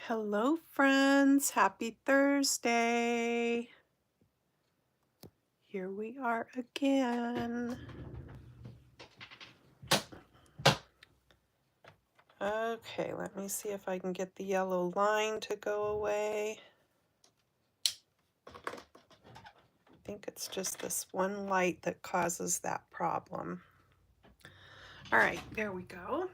Hello, friends. Happy Thursday. Here we are again. Okay, let me see if I can get the yellow line to go away. I think it's just this one light that causes that problem. All right, there we go.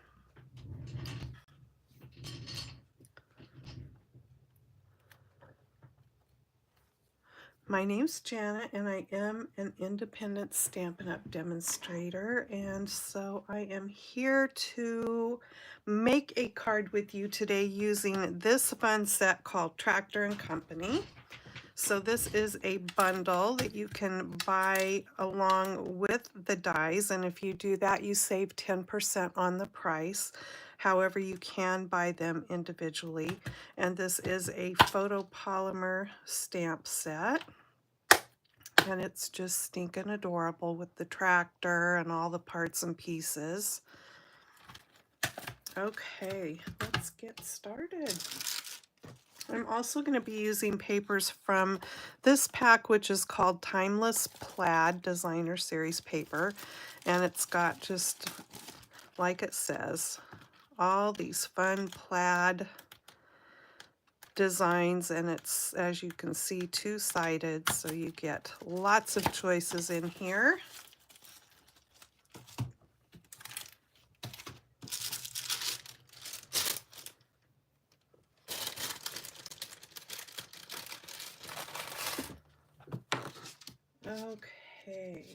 My name's Janet, and I am an independent Stampin' Up! Demonstrator, and so I am here to make a card with you today using this fun set called Tractor and Company. So this is a bundle that you can buy along with the dies, and if you do that, you save 10% on the price. However, you can buy them individually, and this is a photopolymer stamp set. And it's just stinking adorable with the tractor and all the parts and pieces. Okay, let's get started. I'm also going to be using papers from this pack, which is called Timeless Plaid Designer Series paper. And it's got, just like it says, all these fun plaid designs, and it's, as you can see, two-sided, so you get lots of choices in here. Okay.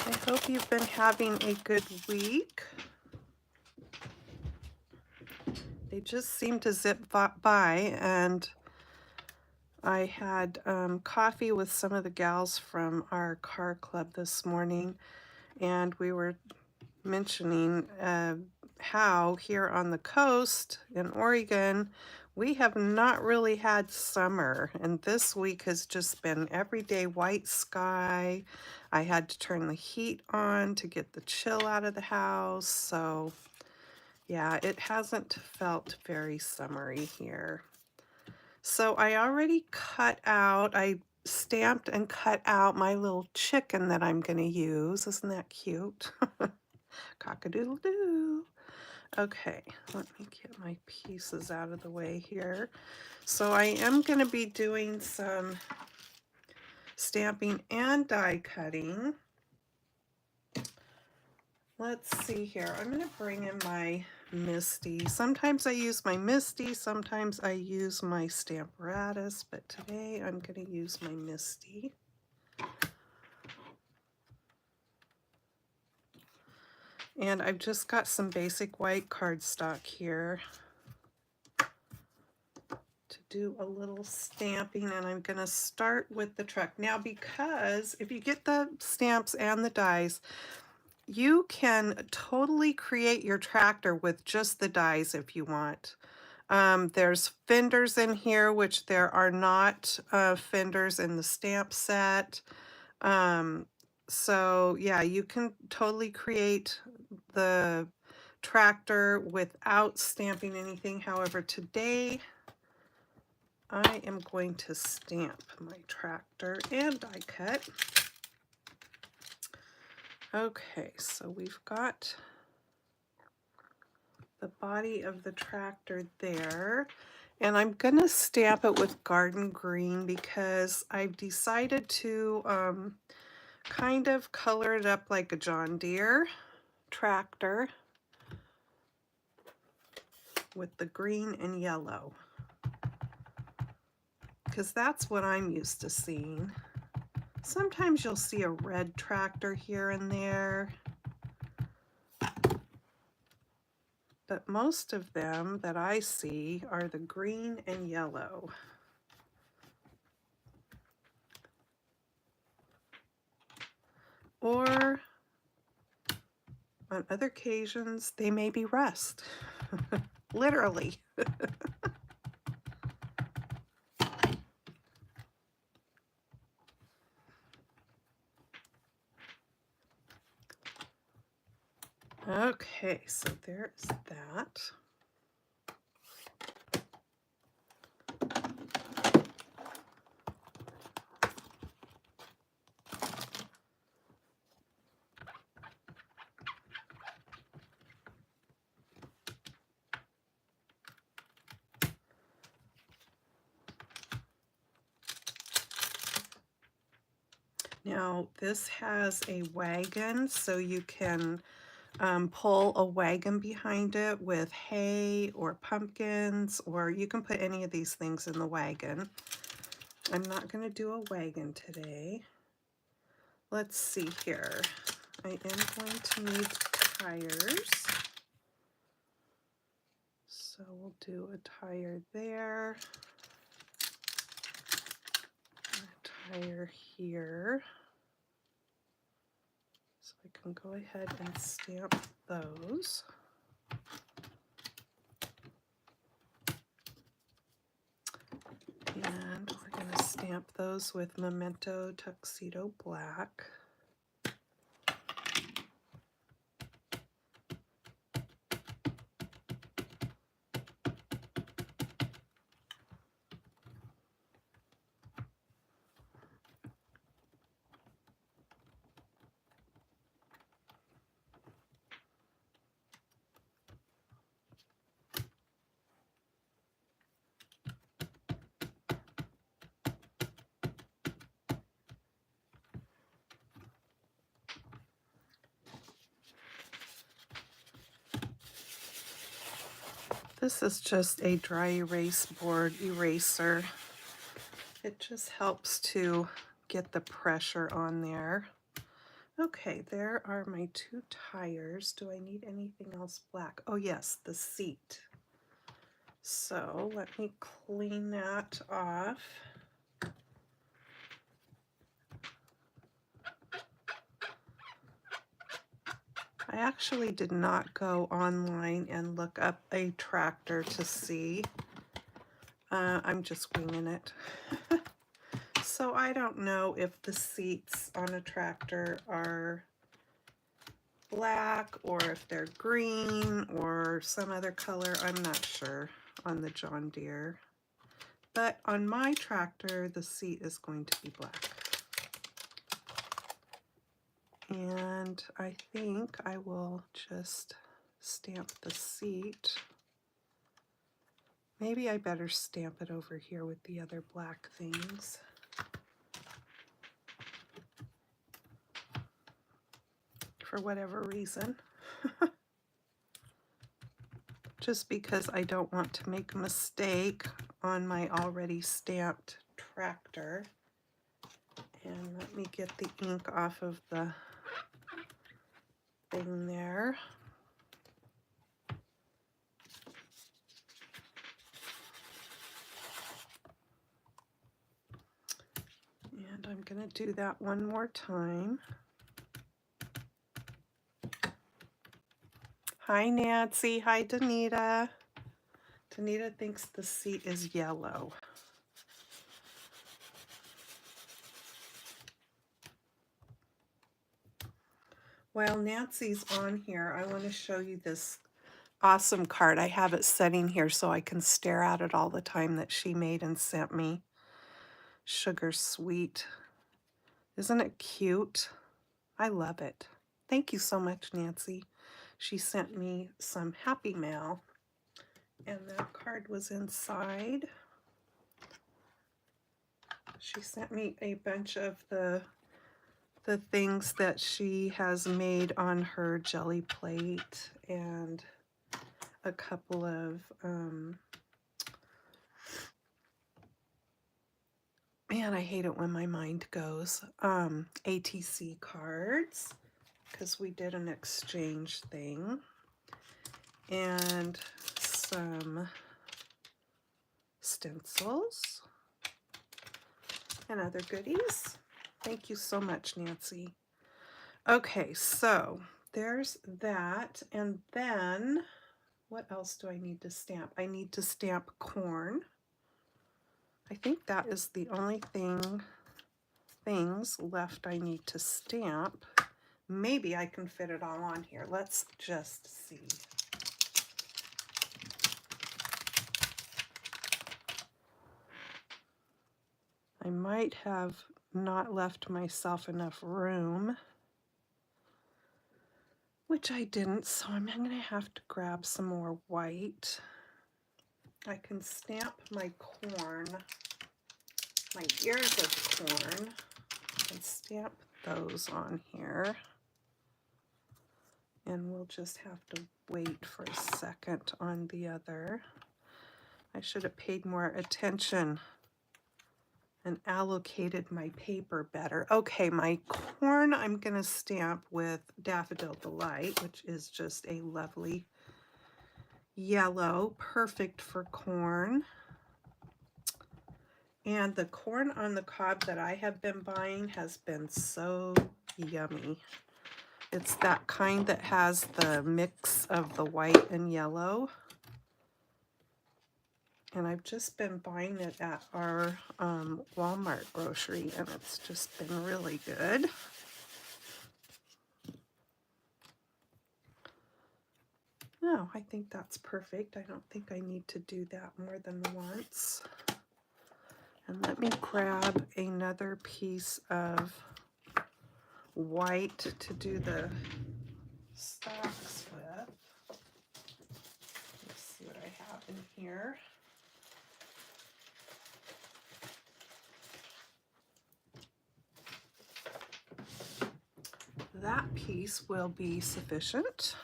I hope you've been having a good week. They just seem to zip by, and I had coffee with some of the gals from our car club this morning, and we were mentioning how here on the coast in Oregon, we have not really had summer, and this week has just been everyday white sky. I had to turn the heat on to get the chill out of the house, so yeah, it hasn't felt very summery here. So I already I stamped and cut out my little chicken that I'm going to use. Isn't that cute? Cock-a-doodle-doo. Okay, let me get my pieces out of the way here. So I am going to be doing some stamping and die cutting. Let's see here. I'm going to bring in my Misty. Sometimes I use my Misty, sometimes I use my Stamparatus, but today I'm going to use my Misty. And I've just got some basic white cardstock here to do a little stamping, and I'm going to start with the truck. Now, because if you get the stamps and the dies, you can totally create your tractor with just the dies if you want. There's fenders in here, which there are not fenders in the stamp set. So yeah, you can totally create the tractor without stamping anything. However, today I am going to stamp my tractor and die cut. Okay, so we've got the body of the tractor there, and I'm gonna stamp it with garden green because I've decided to kind of color it up like a John Deere tractor with the green and yellow, because that's what I'm used to seeing. Sometimes you'll see a red tractor here and there, but most of them that I see are the green and yellow. Or on other occasions, they may be rust. Literally. Okay, so there's that. Now, this has a wagon, so you can pull a wagon behind it with hay or pumpkins, or you can put any of these things in the wagon. I'm not going to do a wagon today. Let's see here. I am going to need tires. So we'll do a tire there, a tire here. So I can go ahead and stamp those. And we're going to stamp those with Memento Tuxedo Black. This is just a dry erase board eraser. It just helps to get the pressure on there. Okay, there are my two tires. Do I need anything else black? Oh yes, the seat. So let me clean that off. I actually did not go online and look up a tractor to see. I'm just winging it. So I don't know if the seats on a tractor are black or if they're green or some other color. I'm not sure on the John Deere. But on my tractor, the seat is going to be black. And I think I will just stamp the seat. Maybe I better stamp it over here with the other black things. For whatever reason. Just because I don't want to make a mistake on my already stamped tractor. And let me get the ink off of the thing there. And I'm going to do that one more time. Hi, Nancy. Hi, Danita. Danita thinks the seat is yellow. While Nancy's on here, I want to show you this awesome card. I have it sitting here so I can stare at it all the time that she made and sent me. Sugar Sweet. Isn't it cute? I love it. Thank you so much, Nancy. She sent me some Happy Mail, and that card was inside. She sent me a bunch of the things that she has made on her jelly plate and a couple of man, I hate it when my mind goes. ATC cards, because we did an exchange thing, and some stencils and other goodies. Thank you so much, Nancy. Okay, so there's that, and then what else do I need to stamp? I need to stamp corn. I think that is the only things left I need to stamp. maybe I can fit it all on here. Let's just see. I might have not left myself enough room, which I didn't, so I'm going to have to grab some more white. I can stamp my corn, my ears of corn, and stamp those on here. And we'll just have to wait for a second on the other. I should have paid more attention and allocated my paper better. Okay, my corn I'm going to stamp with Daffodil Delight, which is just a lovely yellow, perfect for corn. And the corn on the cob that I have been buying has been so yummy. It's that kind that has the mix of the white and yellow. And I've just been buying it at our Walmart grocery, and it's just been really good. No, I think that's perfect. I don't think I need to do that more than once. And let me grab another piece of white to do the stocks with. Let's see what I have in here. That piece will be sufficient.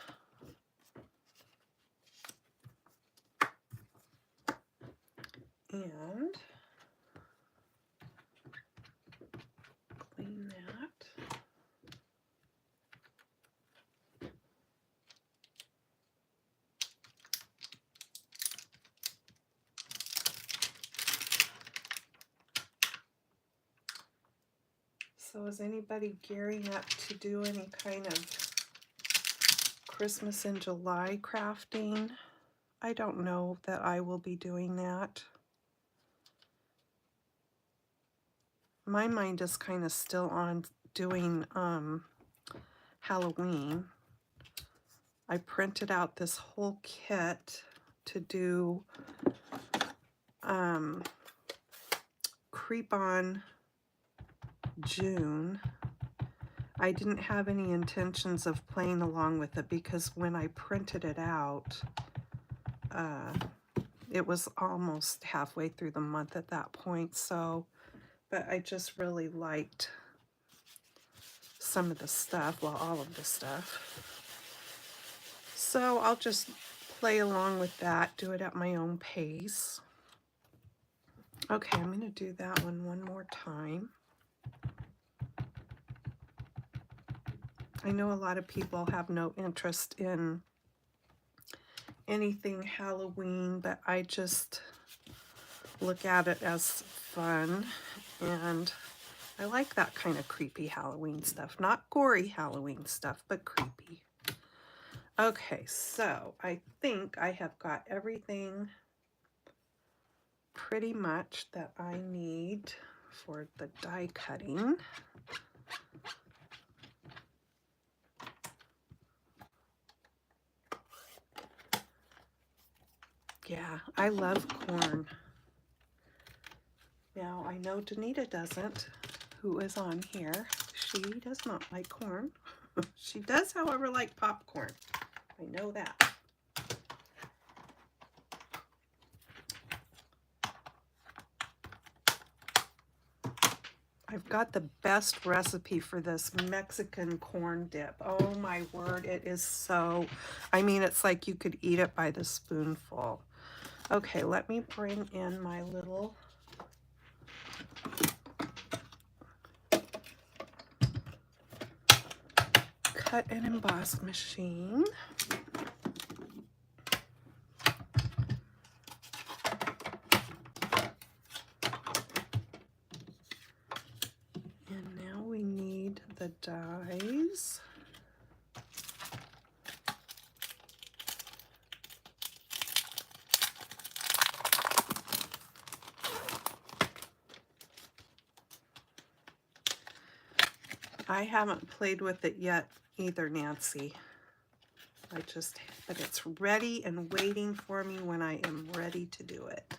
And clean that. So is anybody gearing up to do any kind of Christmas in July crafting? I don't know that I will be doing that. My mind is kind of still on doing Halloween. I printed out this whole kit to do Creep On June. I didn't have any intentions of playing along with it because when I printed it out, it was almost halfway through the month at that point. So, but I just really liked some of the stuff, well, all of the stuff. So I'll just play along with that, do it at my own pace. Okay, I'm going to do that one more time. I know a lot of people have no interest in anything Halloween, but I just look at it as fun, and I like that kind of creepy Halloween stuff. Not gory Halloween stuff, but creepy. Okay, so I think I have got everything pretty much that I need for the die cutting. Yeah, I love corn. Now, I know Danita doesn't, who is on here. She does not like corn. She does, however, like popcorn. I know that. I've got the best recipe for this Mexican corn dip. Oh my word, it is so, I mean, it's like you could eat it by the spoonful. Okay, let me bring in my little cut and emboss machine. And now we need the dies. I haven't played with it yet either, Nancy. But it's ready and waiting for me when I am ready to do it.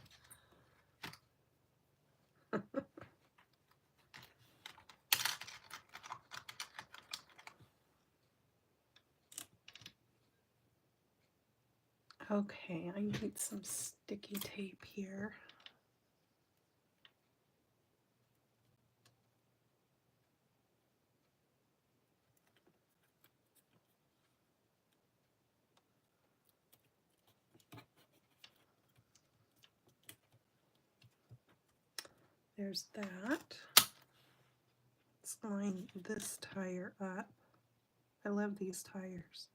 Okay, I need some sticky tape here. There's that. Let's line this tire up. I love these tires.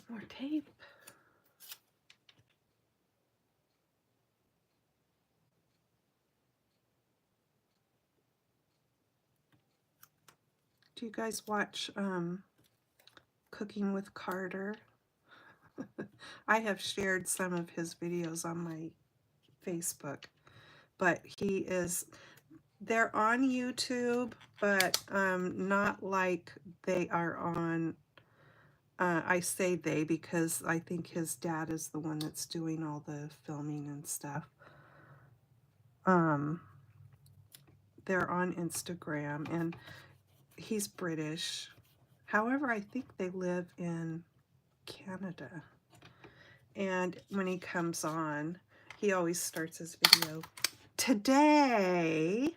More tape. Do you guys watch Cooking with Carter? I have shared some of his videos on my Facebook, but they're on YouTube, but not like they are on, I say they because I think his dad is the one that's doing all the filming and stuff. They're on Instagram, and he's British. However, I think they live in Canada. And when he comes on, he always starts his video, today.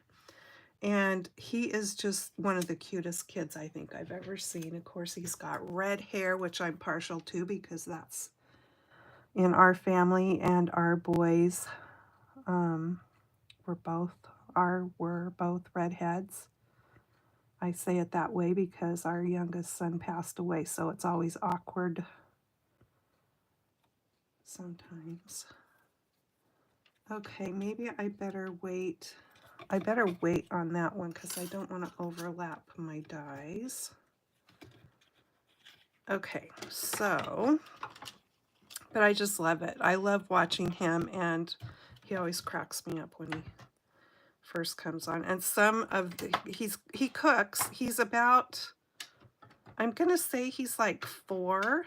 And he is just one of the cutest kids I think I've ever seen. Of course, he's got red hair, which I'm partial to because that's in our family, and our boys were both redheads. I say it that way because our youngest son passed away, so it's always awkward sometimes. Okay, maybe I better wait. I better wait on that one because I don't want to overlap my dies. Okay, so, but I just love it. I love watching him, and he always cracks me up when he first comes on. And some of he cooks. He's about, I'm gonna say he's like 4.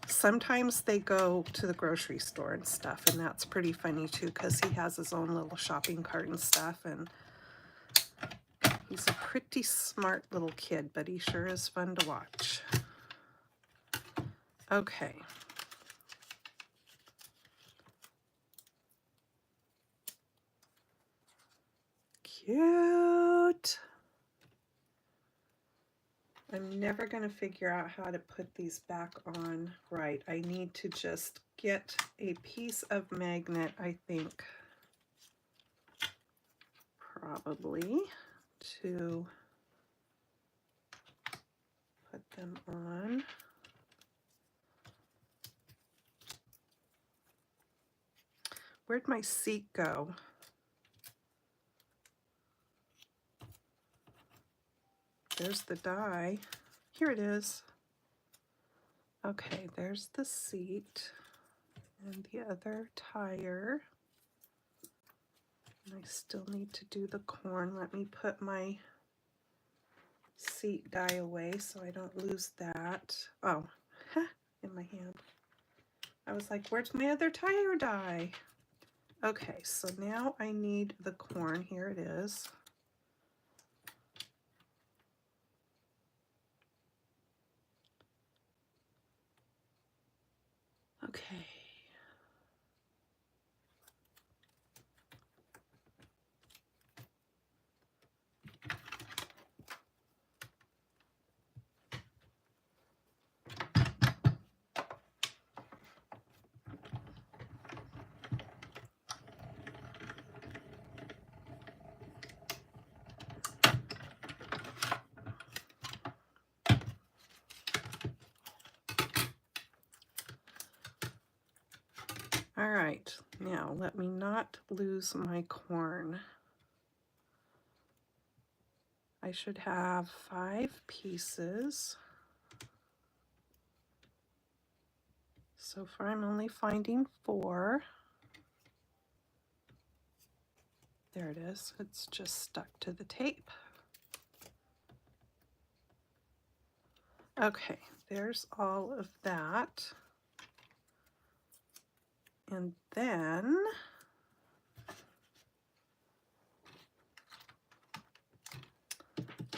Sometimes they go to the grocery store and stuff, and that's pretty funny too because he has his own little shopping cart and stuff, and he's a pretty smart little kid, but he sure is fun to watch. Okay. Cute. I'm never going to figure out how to put these back on right. I need to just get a piece of magnet, I think, probably, to put them on. Where'd my seat go? There's the die. Here it is. Okay, there's the seat and the other tire. And I still need to do the corn. Let me put my seat die away so I don't lose that. Oh, in my hand. I was like, where's my other tire die? Okay, so now I need the corn. Here it is. Okay. All right, now let me not lose my corn. I should have 5 pieces. So far I'm only finding 4. There it is. It's just stuck to the tape. Okay, there's all of that. And then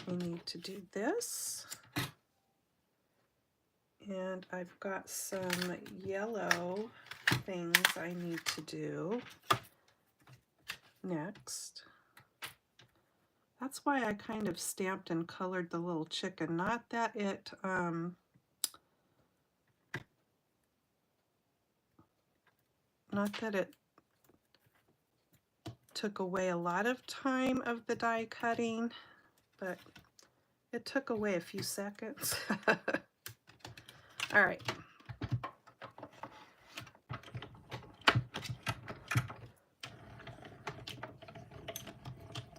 I need to do this. And I've got some yellow things I need to do next. That's why I kind of stamped and colored the little chicken. Not that it took away a lot of time of the die cutting, but it took away a few seconds. All right.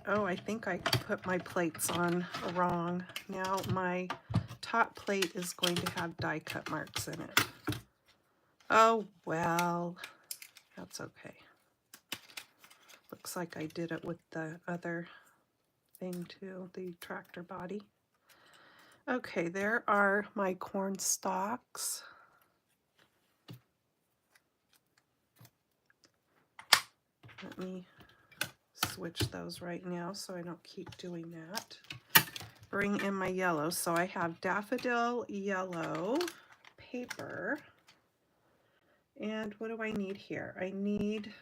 Oh, I think I put my plates on wrong. Now my top plate is going to have die cut marks in it. Oh, well, that's okay. Looks like I did it with the other thing too, the tractor body. Okay, there are my corn stalks. Let me switch those right now so I don't keep doing that. Bring in my yellow. So I have daffodil yellow paper. And what do I need here? I need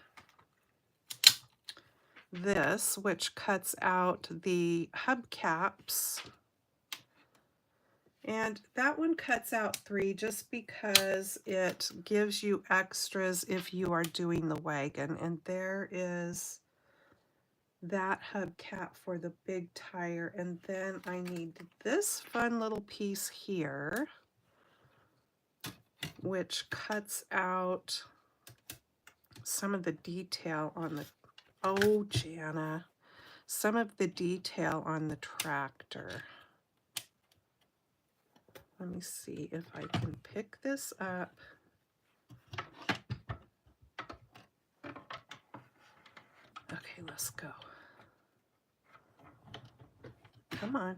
this, which cuts out the hubcaps. And that one cuts out 3 just because it gives you extras if you are doing the wagon. And there is that hubcap for the big tire. And then I need this fun little piece here, which cuts out some of the detail on the, oh, Jana, some of the detail on the tractor. Let me see if I can pick this up. Okay, let's go. Come on.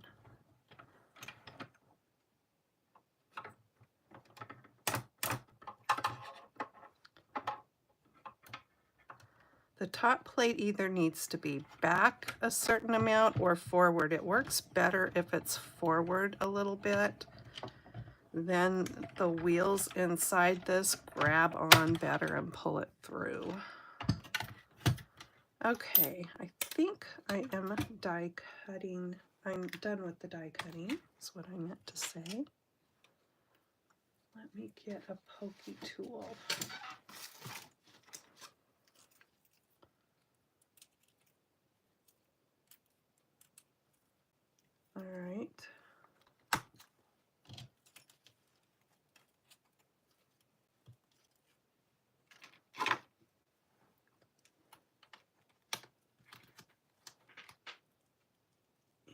The top plate either needs to be back a certain amount or forward. It works better if it's forward a little bit. Then the wheels inside this grab on better and pull it through. Okay, I think I am die cutting. I'm done with the die cutting, is what I meant to say. Let me get a pokey tool. All right.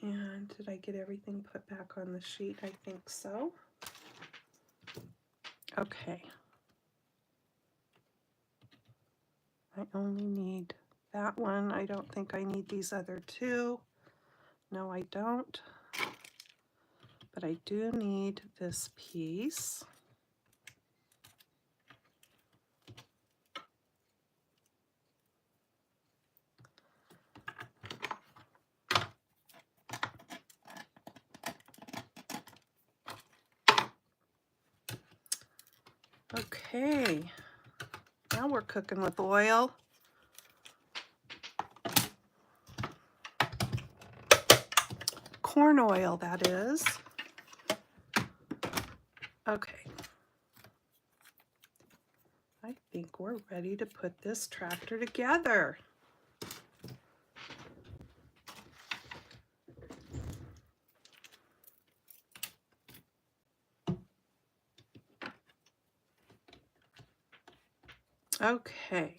And did I get everything put back on the sheet? I think so. Okay. I only need that one. I don't think I need these other 2. No, I don't. But I do need this piece. Okay, now we're cooking with oil. Corn oil, that is. Okay. I think we're ready to put this tractor together. Okay.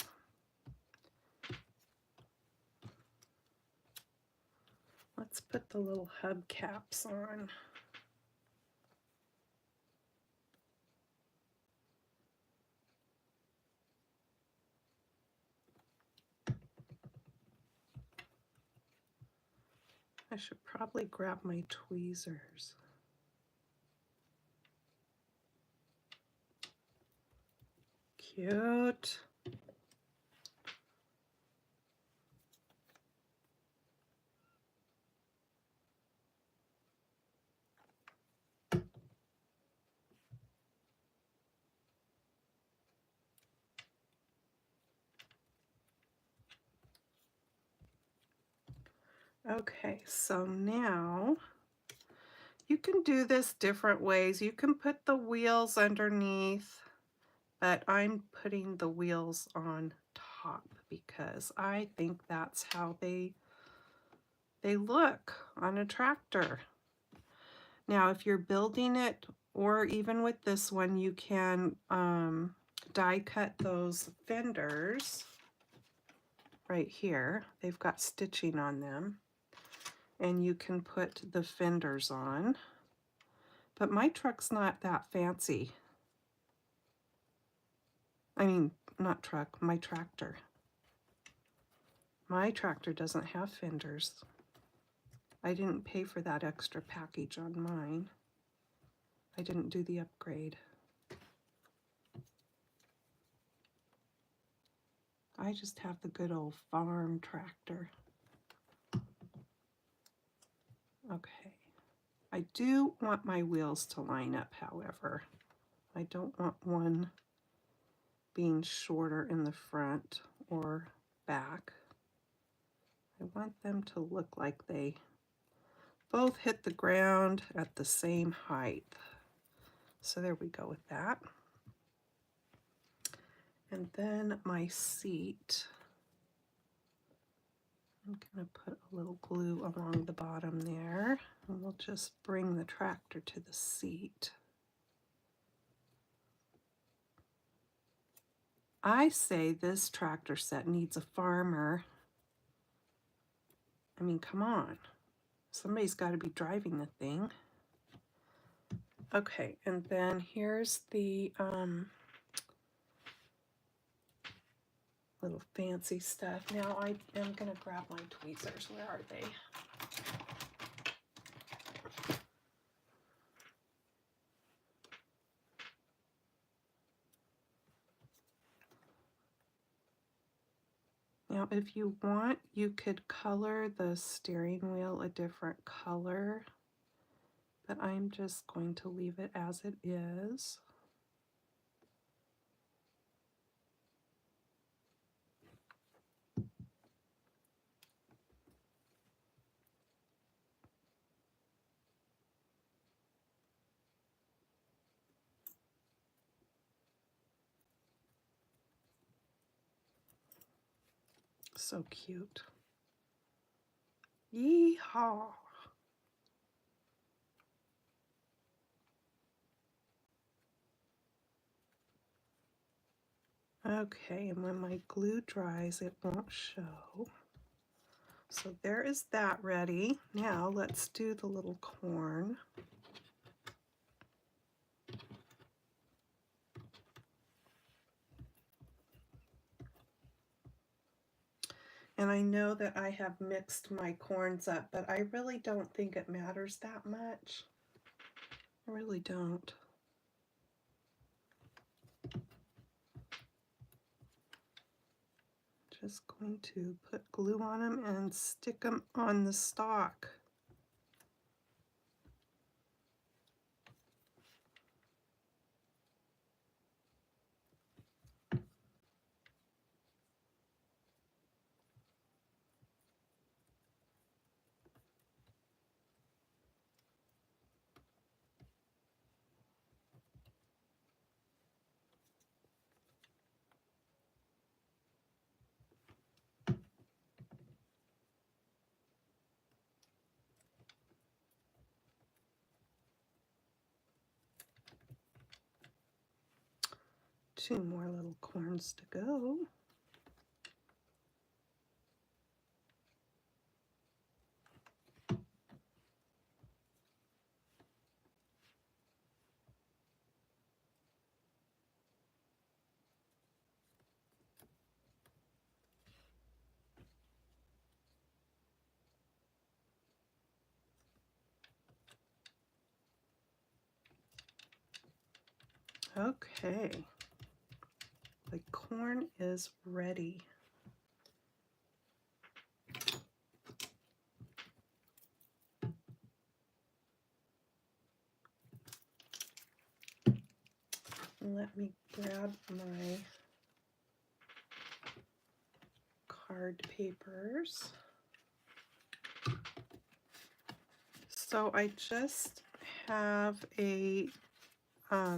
Let's put the little hubcaps on. I should probably grab my tweezers. Cute. Okay, so now you can do this different ways. You can put the wheels underneath, but I'm putting the wheels on top because I think that's how they look on a tractor. Now, if you're building it, or even with this one, you can die cut those fenders right here. They've got stitching on them, and you can put the fenders on. But my truck's not that fancy. I mean, not truck, my tractor. My tractor doesn't have fenders. I didn't pay for that extra package on mine. I didn't do the upgrade. I just have the good old farm tractor. Okay. I do want my wheels to line up, however. I don't want one being shorter in the front or back. I want them to look like they both hit the ground at the same height. So there we go with that. And then my seat. I'm going to put a little glue along the bottom there, and we'll just bring the tractor to the seat. I say this tractor set needs a farmer. I mean, come on. Somebody's got to be driving the thing. Okay, and then here's the little fancy stuff. Now I am going to grab my tweezers. Where are they? Now, if you want, you could color the steering wheel a different color, but I'm just going to leave it as it is. So cute. Yeehaw! Okay, and when my glue dries, it won't show. So there is that ready. Now let's do the little corn. And I know that I have mixed my corns up, but I really don't think it matters that much. I really don't. Just going to put glue on them and stick them on the stalk. Two more little corns to go. Okay, the corn is ready. Let me grab my card papers. So I just have a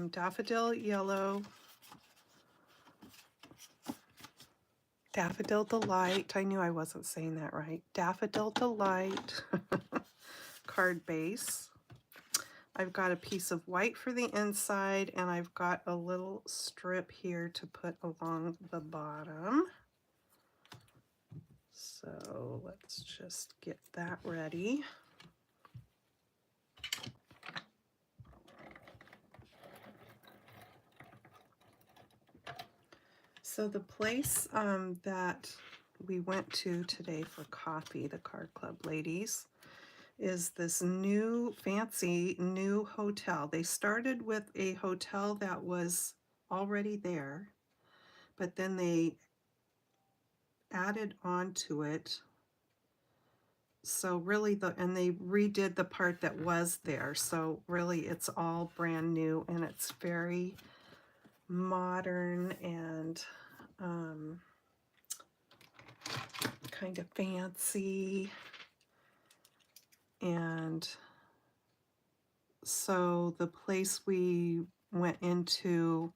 daffodil yellow, daffodil delight. I knew I wasn't saying that right. Daffodil delight card base. I've got a piece of white for the inside, and I've got a little strip here to put along the bottom. So let's just get that ready. So the place that we went to today for coffee, the Card Club ladies, is this new fancy new hotel. They started with a hotel that was already there, but then they added on to it. So really and they redid the part that was there. So really it's all brand new, and it's very modern and kind of fancy. And so the place we went into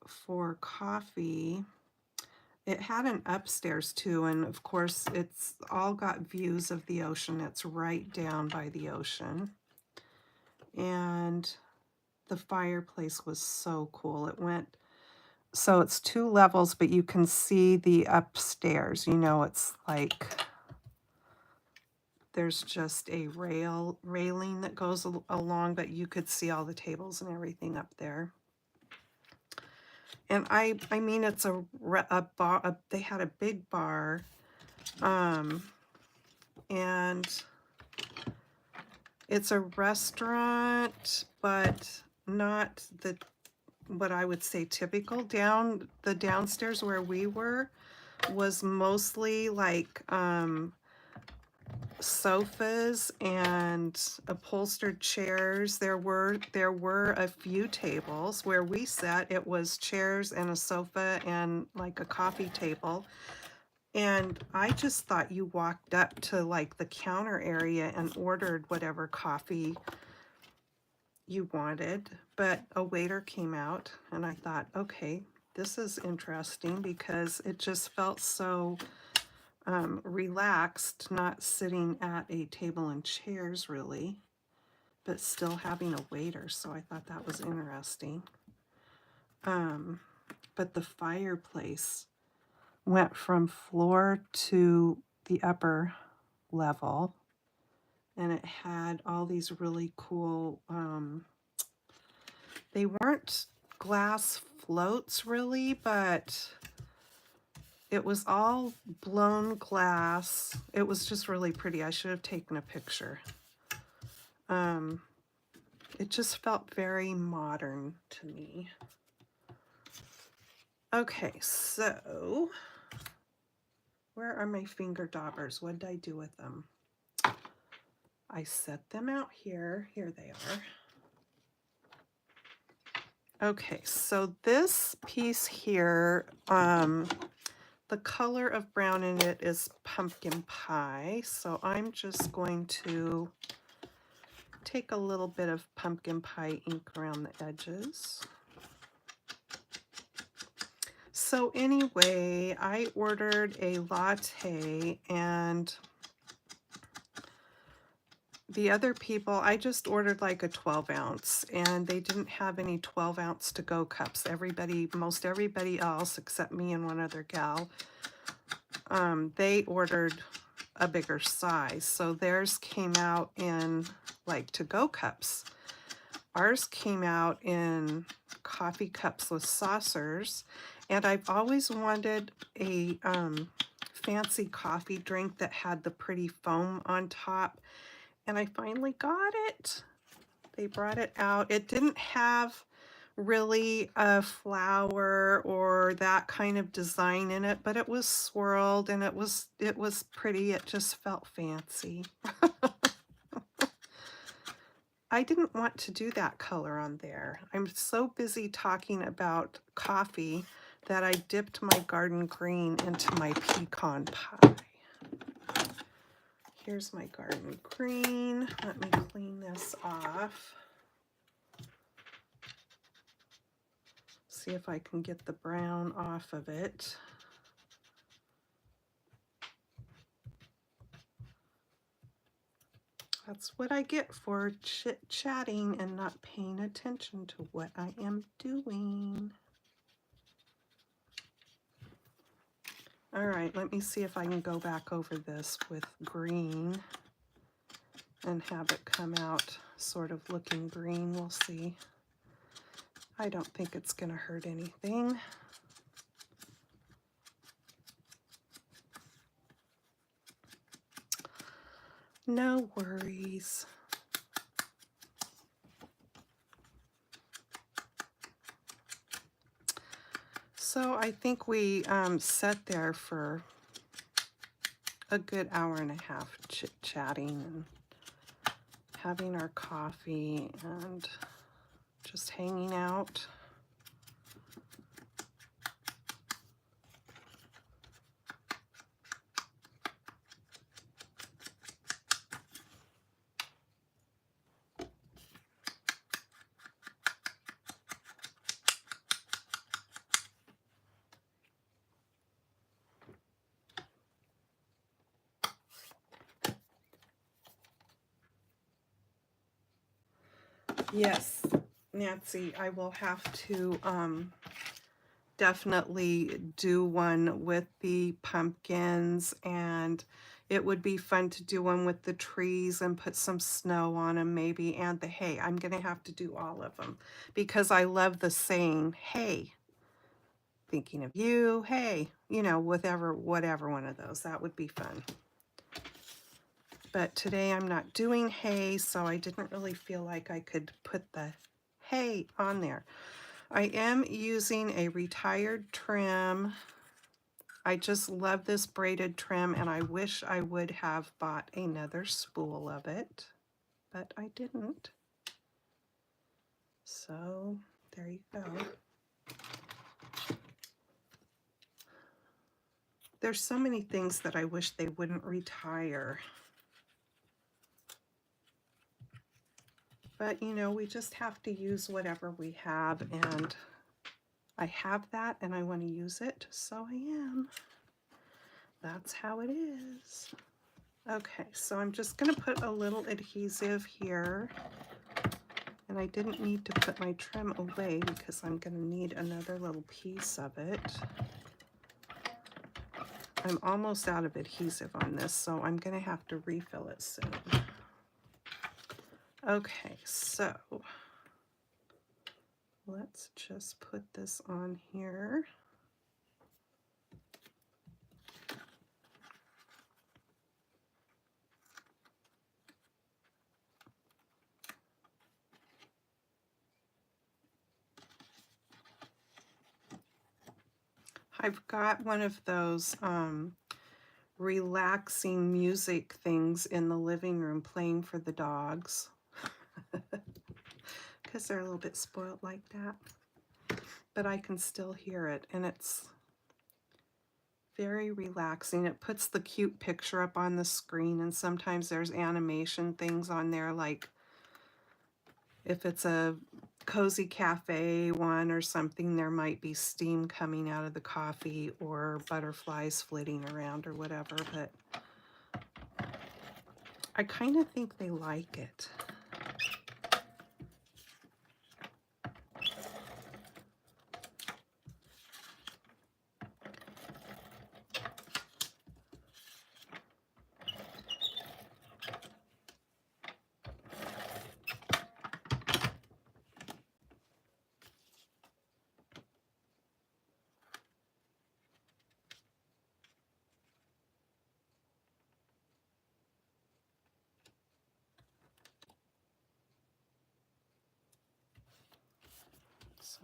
for coffee, it had an upstairs too, and of course it's all got views of the ocean. It's right down by the ocean. And the fireplace was so cool. So it's 2 levels, but you can see the upstairs. You know, it's like there's just a railing that goes along, but you could see all the tables and everything up there. And I mean, it's a bar. They had a big bar, and it's a restaurant, but not what I would say typical. The downstairs where we were was mostly like sofas and upholstered chairs. There were a few tables. Where we sat, it was chairs and a sofa and like a coffee table. And I just thought you walked up to like the counter area and ordered whatever coffee you wanted. But a waiter came out, and I thought, okay, this is interesting, because it just felt so relaxed, not sitting at a table and chairs really, but still having a waiter. So I thought that was interesting. But the fireplace went from floor to the upper level, and it had all these really cool, they weren't glass floats really, but it was all blown glass. It was just really pretty. I should have taken a picture. It just felt very modern to me. Okay, so where are my finger daubers? What did I do with them? I set them out here. Here they are. Okay, so this piece here, the color of brown in it is pumpkin pie. So I'm just going to take a little bit of pumpkin pie ink around the edges. So anyway, I ordered a latte, and the other people, I just ordered like a 12 ounce, and they didn't have any 12 ounce to go cups. Most everybody else except me and one other gal, they ordered a bigger size. So theirs came out in like to go cups. Ours came out in coffee cups with saucers, and I've always wanted a fancy coffee drink that had the pretty foam on top, and I finally got it. They brought it out. It didn't have really a flower or that kind of design in it, but it was swirled and it was pretty. It just felt fancy. I didn't want to do that color on there. I'm so busy talking about coffee that I dipped my garden green into my pecan pie. Here's my garden green. Let me clean this off. See if I can get the brown off of it. That's what I get for chit-chatting and not paying attention to what I am doing. All right, let me see if I can go back over this with green and have it come out sort of looking green. We'll see. I don't think it's going to hurt anything. No worries. So I think we sat there for a good hour and a half chit-chatting and having our coffee and just hanging out. Yes, Nancy, I will have to definitely do one with the pumpkins, and it would be fun to do one with the trees and put some snow on them maybe, and the hay. I'm going to have to do all of them because I love the saying, hey, thinking of you, hey, you know, whatever one of those. That would be fun. But today I'm not doing hay, so I didn't really feel like I could put the hay on there. I am using a retired trim. I just love this braided trim, and I wish I would have bought another spool of it, but I didn't. So there you go. There's so many things that I wish they wouldn't retire. But, you know, we just have to use whatever we have, and I have that, and I want to use it, so I am. That's how it is. Okay, so I'm just going to put a little adhesive here, and I didn't need to put my trim away because I'm going to need another little piece of it. I'm almost out of adhesive on this, so I'm going to have to refill it soon. Okay, so let's just put this on here. I've got one of those relaxing music things in the living room playing for the dogs because they're a little bit spoiled like that, but I can still hear it, and it's very relaxing. It puts the cute picture up on the screen, and sometimes there's animation things on there, like if it's a cozy cafe one or something, there might be steam coming out of the coffee or butterflies flitting around or whatever, but I kind of think they like it.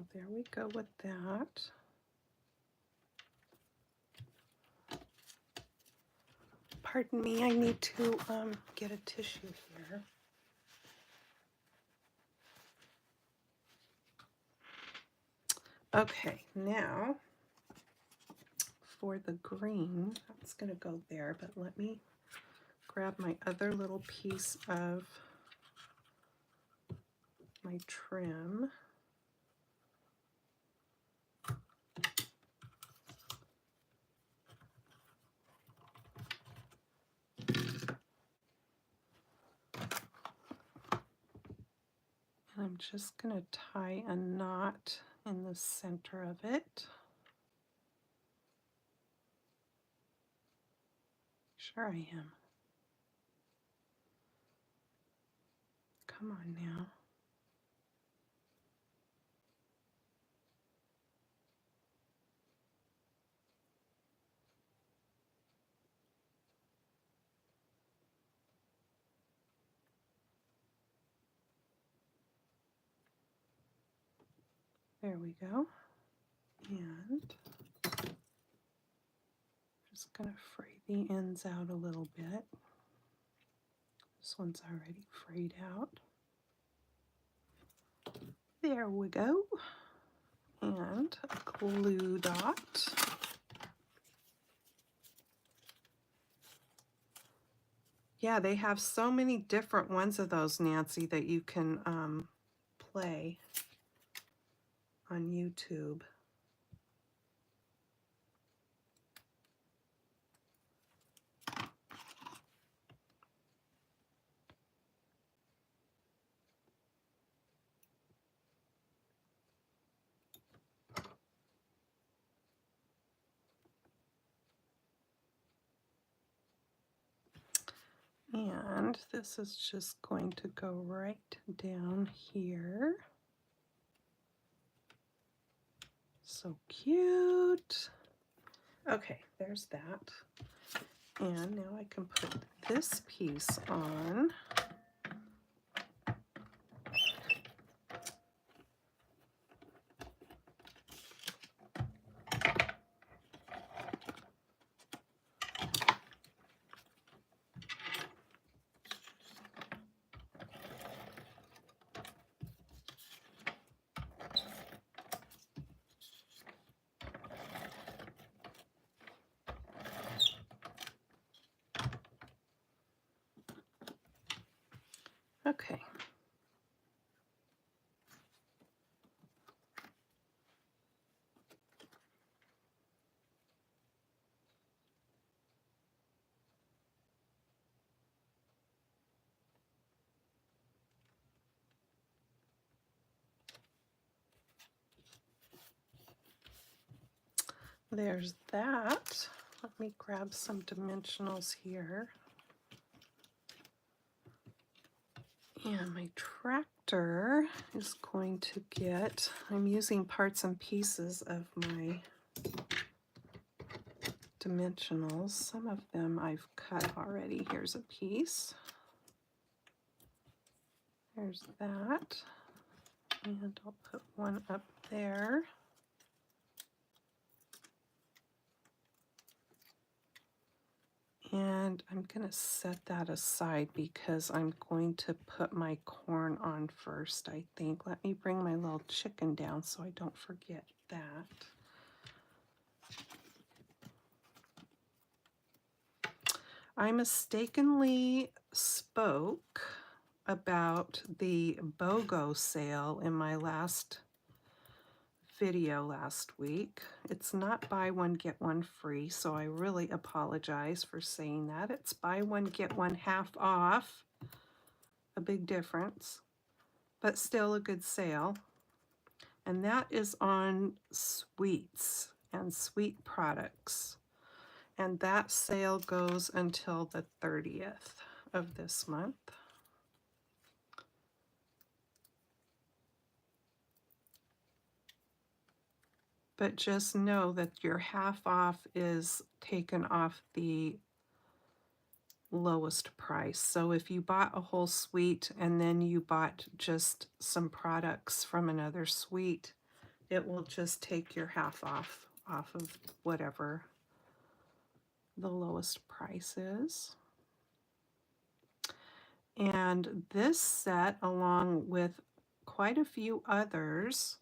So there we go with that. Pardon me, I need to get a tissue here. Okay, now for the green, that's going to go there, but let me grab my other little piece of my trim. And I'm just going to tie a knot in the center of it. Sure I am. Come on now. There we go. And just going to fray the ends out a little bit. This one's already frayed out. There we go. And a glue dot. Yeah, they have so many different ones of those, Nancy, that you can play on YouTube. And this is just going to go right down here. So cute. Okay, there's that. And now I can put this piece on. Okay. There's that. Let me grab some dimensionals here. And my tractor is going to get, I'm using parts and pieces of my dimensionals. Some of them I've cut already. Here's a piece. There's that. And I'll put one up there. And I'm going to set that aside because I'm going to put my corn on first, I think. Let me bring my little chicken down so I don't forget that. I mistakenly spoke about the BOGO sale in my last video last week. It's not buy one get one free, so I really apologize for saying that. It's buy one get one half off. A big difference, but still a good sale. And that is on sweets and sweet products. And that sale goes until the 30th of this month. But just know that your half off is taken off the lowest price. So if you bought a whole suite and then you bought just some products from another suite, it will just take your half off of whatever the lowest price is. And this set, along with quite a few others,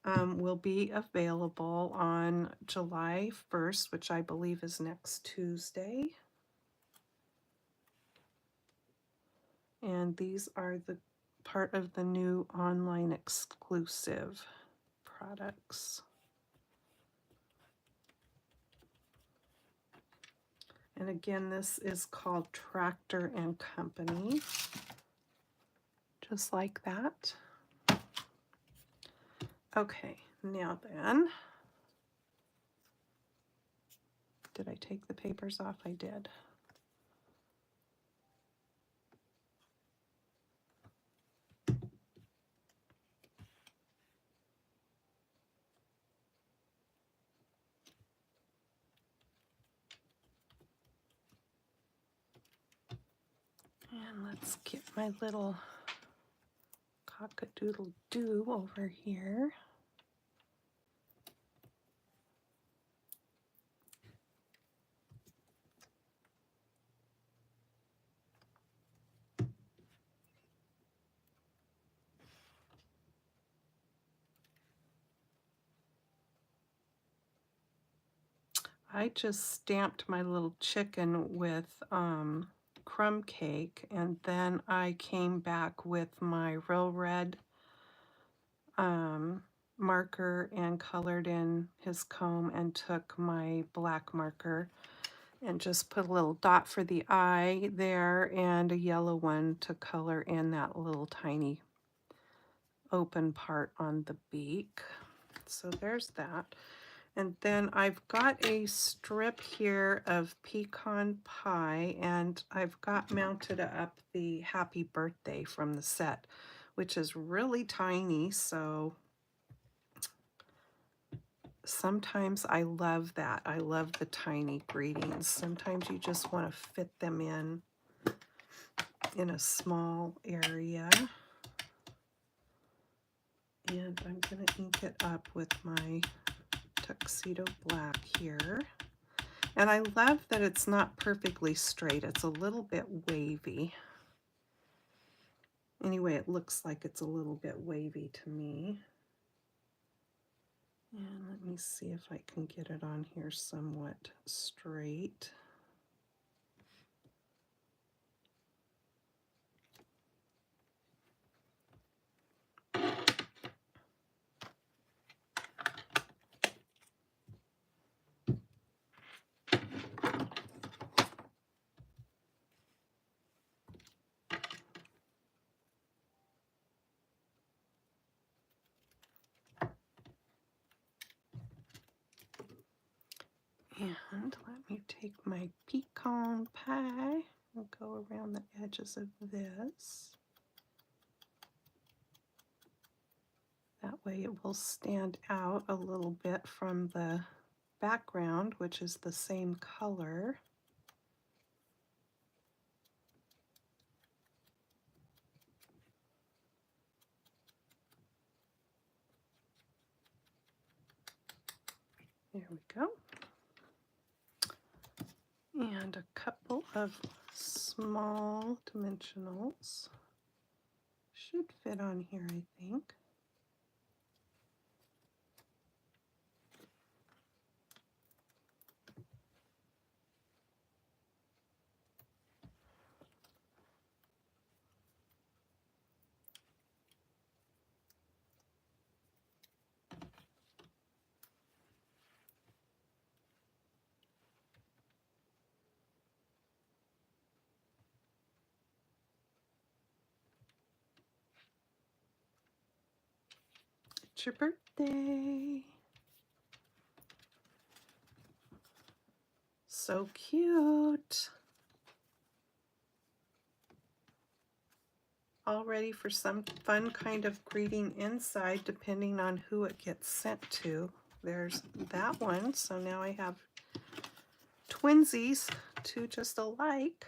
will be available on July 1st, which I believe is next Tuesday. And these are the part of the new online exclusive products. And again, this is called Tractor and Company, just like that. Okay, now then, did I take the papers off? I did. And let's get my little cock-a-doodle-doo over here. I just stamped my little chicken with crumb cake, and then I came back with my real red marker and colored in his comb, and took my black marker and just put a little dot for the eye there and a yellow one to color in that little tiny open part on the beak. So there's that. And then I've got a strip here of pecan pie, and I've got mounted up the happy birthday from the set, which is really tiny, so sometimes I love that. I love the tiny greetings. Sometimes you just want to fit them in a small area. And I'm going to ink it up with my tuxedo black here. And I love that it's not perfectly straight. It's a little bit wavy. Anyway, it looks like it's a little bit wavy to me. And let me see if I can get it on here somewhat straight. And let me take my pecan pie and go around the edges of this. That way it will stand out a little bit from the background, which is the same color. There we go. And a couple of small dimensionals should fit on here, I think. It's your birthday. So cute. All ready for some fun kind of greeting inside, depending on who it gets sent to. There's that one. So now I have twinsies, two just alike.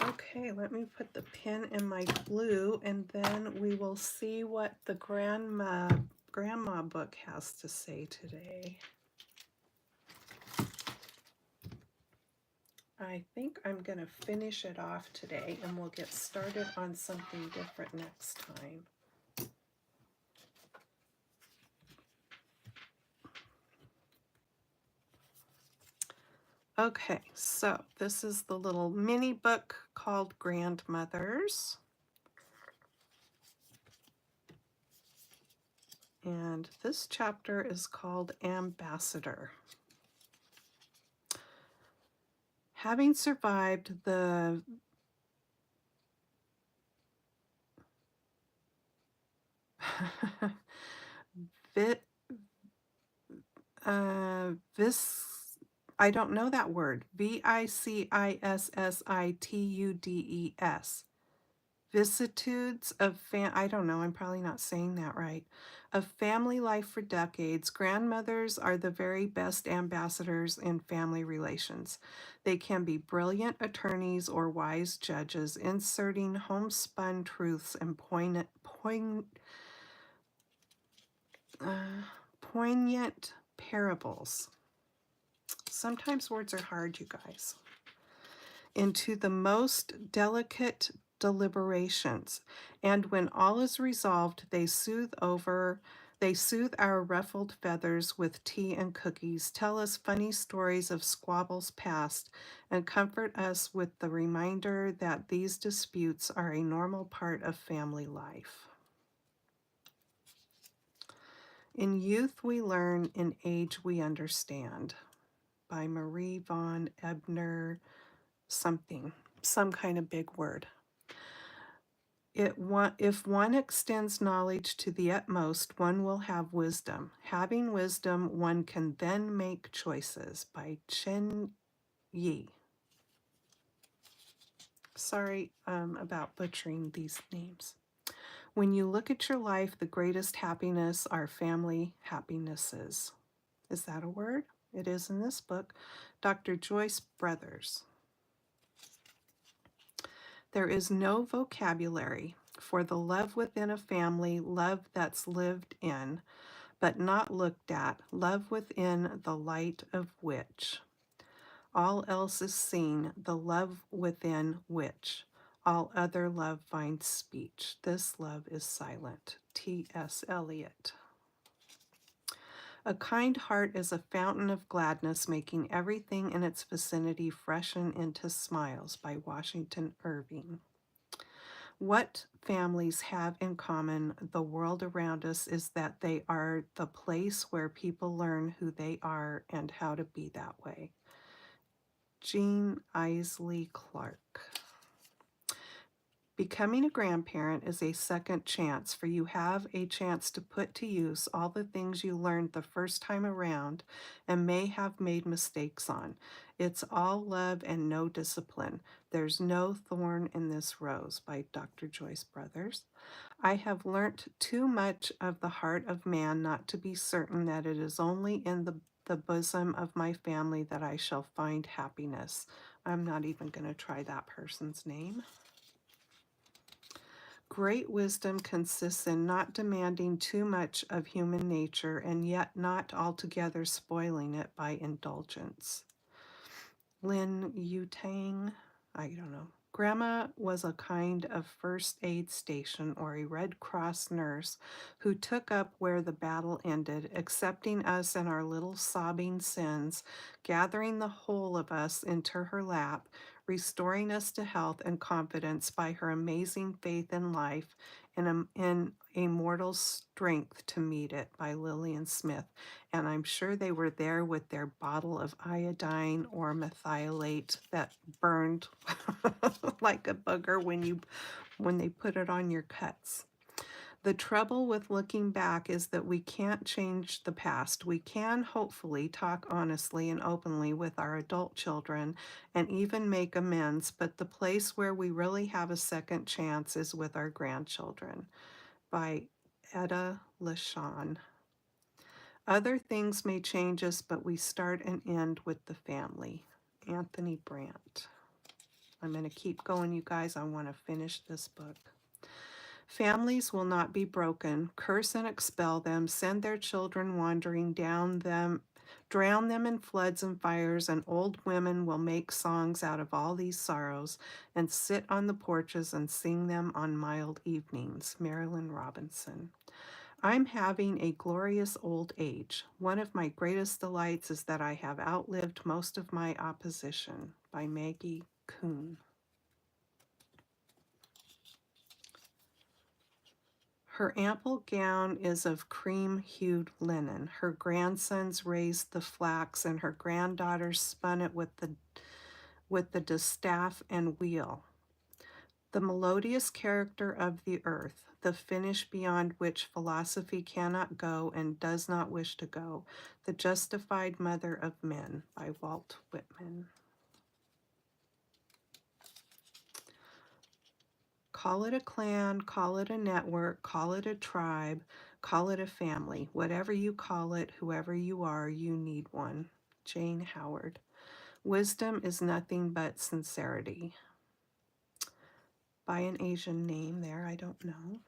Okay, let me put the pen in my glue, and then we will see what the grandma book has to say today. I think I'm going to finish it off today, and we'll get started on something different next time. Okay, so this is the little mini book called Grandmothers. And this chapter is called Ambassador. Having survived the this I don't know that word. Vicissitudes. Vicissitudes of I don't know, I'm probably not saying that right. Of family life for decades, grandmothers are the very best ambassadors in family relations. They can be brilliant attorneys or wise judges, inserting homespun truths and poignant parables. Sometimes words are hard, you guys. Into the most delicate deliberations, and when all is resolved, they soothe our ruffled feathers with tea and cookies, tell us funny stories of squabbles past, and comfort us with the reminder that these disputes are a normal part of family life. In youth we learn, in age we understand. By Marie von Ebner something, some kind of big word. If one extends knowledge to the utmost, one will have wisdom. Having wisdom, one can then make choices. By Chen Yi. Sorry about butchering these names. When you look at your life, the greatest happiness are family happinesses. Is that a word? It is in this book. Dr. Joyce Brothers. There is no vocabulary for the love within a family, love that's lived in, but not looked at, love within the light of which all else is seen, the love within which all other love finds speech. This love is silent. T.S. Eliot. A kind heart is a fountain of gladness, making everything in its vicinity freshen into smiles. By Washington Irving. What families have in common, the world around us, is that they are the place where people learn who they are and how to be that way. Jean Isley Clark. Becoming a grandparent is a second chance, for you have a chance to put to use all the things you learned the first time around and may have made mistakes on. It's all love and no discipline. There's no thorn in this rose. By Dr. Joyce Brothers. I have learnt too much of the heart of man not to be certain that it is only in the bosom of my family that I shall find happiness. I'm not even going to try that person's name. Great wisdom consists in not demanding too much of human nature and yet not altogether spoiling it by indulgence. Lin Yutang, I don't know. Grandma was a kind of first aid station or a Red Cross nurse who took up where the battle ended, accepting us and our little sobbing sins, gathering the whole of us into her lap, restoring us to health and confidence by her amazing faith in life and a mortal strength to meet it. By Lillian Smith. And I'm sure they were there with their bottle of iodine or methylate that burned like a booger when they put it on your cuts. The trouble with looking back is that we can't change the past. We can hopefully talk honestly and openly with our adult children and even make amends, but the place where we really have a second chance is with our grandchildren. By Etta LaShawn. Other things may change us, but we start and end with the family. Anthony Brandt. I'm going to keep going, you guys. I want to finish this book. Families will not be broken. Curse and expel them. Send their children wandering down them. Drown them in floods and fires, and old women will make songs out of all these sorrows and sit on the porches and sing them on mild evenings. Marilyn Robinson. I'm having a glorious old age. One of my greatest delights is that I have outlived most of my opposition. By Maggie Kuhn. Her ample gown is of cream-hued linen. Her grandsons raised the flax, and her granddaughters spun it with the distaff and wheel. The melodious character of the earth, the finish beyond which philosophy cannot go and does not wish to go, the justified mother of men, by Walt Whitman. Call it a clan, call it a network, call it a tribe, call it a family. Whatever you call it, whoever you are, you need one. Jane Howard. Wisdom is nothing but sincerity. By an Asian name there, I don't know.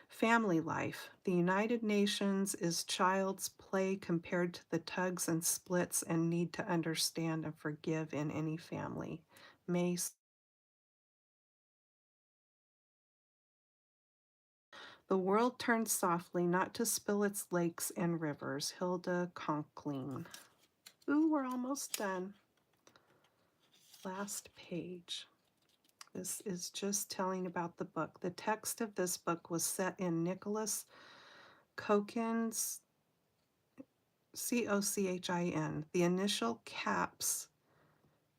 Family life. The United Nations is child's play compared to the tugs and splits and need to understand and forgive in any family. May. The world turns softly, not to spill its lakes and rivers. Hilda Conkling. Ooh, we're almost done. Last page. This is just telling about the book. The text of this book was set in Nicholas Cochin's, Cochin, the initial caps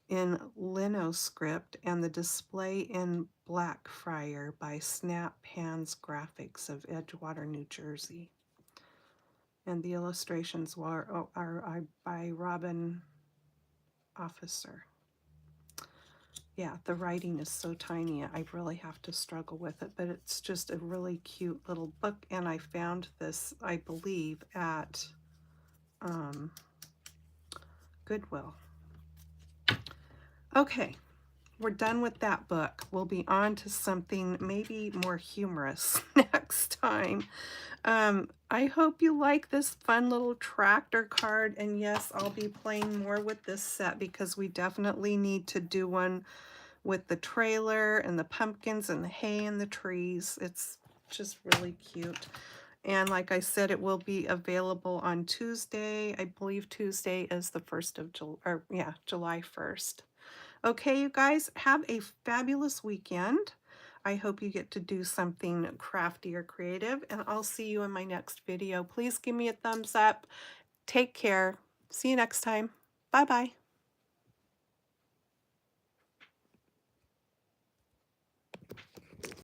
in linoscript, and the display in Blackfriar by Snap Pans Graphics of Edgewater, New Jersey. And the illustrations are by Robin Officer. Yeah, the writing is so tiny, I really have to struggle with it, but it's just a really cute little book, and I found this, I believe, at Goodwill. Okay, we're done with that book. We'll be on to something maybe more humorous next time. I hope you like this fun little tractor card, and yes, I'll be playing more with this set because we definitely need to do one with the trailer and the pumpkins and the hay and the trees. It's just really cute. And like I said, it will be available on Tuesday. I believe Tuesday is the 1st of July, or yeah, July 1st. Okay, you guys, have a fabulous weekend. I hope you get to do something crafty or creative, and I'll see you in my next video. Please give me a thumbs up. Take care. See you next time. Bye-bye.